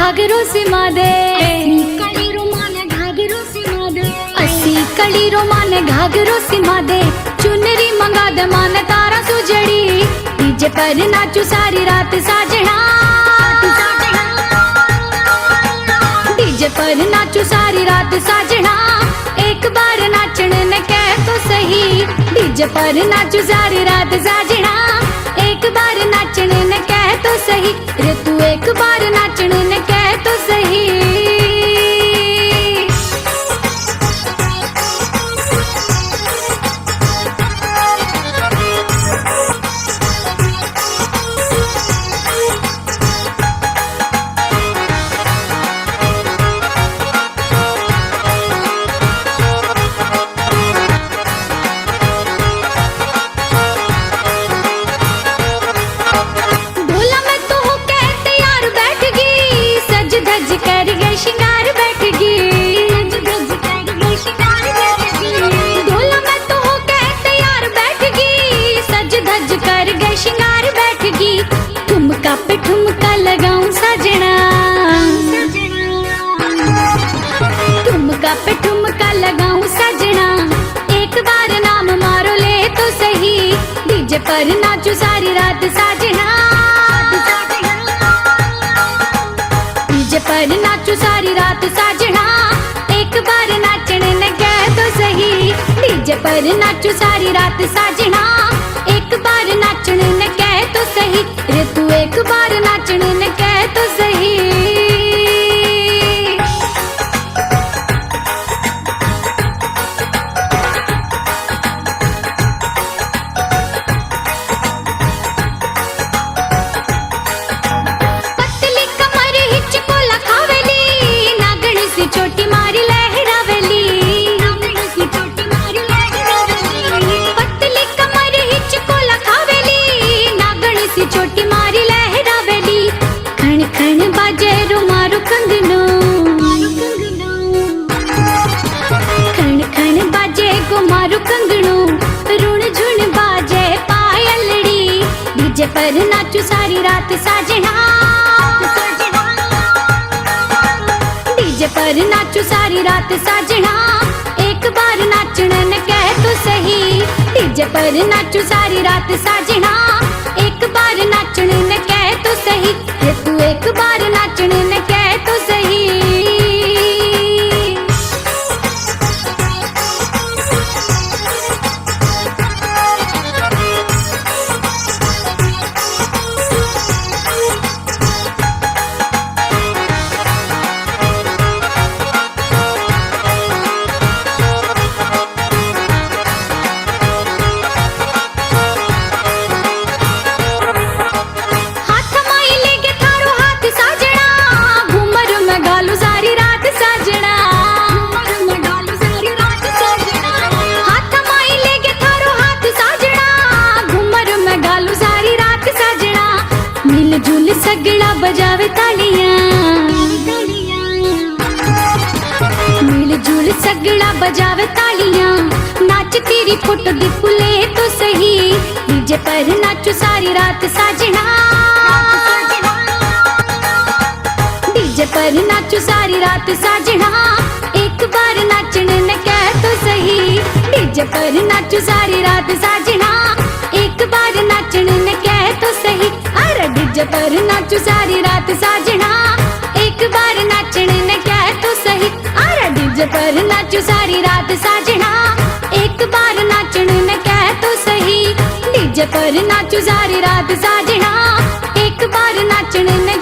घाघरो सिमा दे, अस्सी कलीरो माने घाघरो सिमा दे, चुनरी मंगा दे माने तारा सुजड़ी, डीजे पर नाचू सारी रात साजना, डीजे पर नाचू सारी रात साजना, एक बार नाचने ने कह तो सही, डीजे पर नाचू सारी रात साजना, एक बार नाचने ने कह तो सही, रे तू एक बार नाचने ने कह तो सही। पे ठुमका लगाऊं सजना, ठुमका पे ठुमका लगाऊं सजना, एक बार नाम मारो ले तो सही, डीजे पर नाचू सारी रात साजना, डीजे पर नाचू सारी रात साजना, एक बार नाचने ने कह तो सही, डीजे पर नाचू सारी रात साजना, एक बार नाचने ने कह तो सही, रे तू एक बार नाचने ने कह तो सही। पतली कमर हिचको लखावेली, नागणी सी चोटी मारी लहरावेली, पतली कमर हिचको लखावेली, नागणी सी चोटी मारी लहरावेली, खण खण बाजे रो मारो कंगनो, खण खण बाजे गो मारो कंगनो, रुण झुण बाजे पायलड़ी, डीजे पर नाचू सारी रात साजना, डीजे पर नाचू सारी रात साजना, एक बार नाचने ने कह तो सही, डीजे पर नाचू सारी रात साजना, एक बार नाचने ने कह तो सही, रे तू एक बार नाचने ने कह तो सही। मिलजुल सगड़ा बजावे तालियां, मिलजुल सगड़ा बजावे तालियां, नाच तेरी फोटो दी पुले तो सही, डीजे पर नाचू सारी रात साजना, डीजे पर नाचू सारी रात साजना, एक बार नाचने ने कह तो सही, डीजे पर नाचू सारी रात साजना, एक बार नाचने ने कह तो सही, अरे डीजे पर नाचू सारी रात साजना, एक बार नाचने ने कह तो सही, अरे डीजे पर नाचू सारी रात साजना, एक बार नाचने ने कह तो सही, डीजे पर नाचू सारी रात साजना, एक बार नाचने ने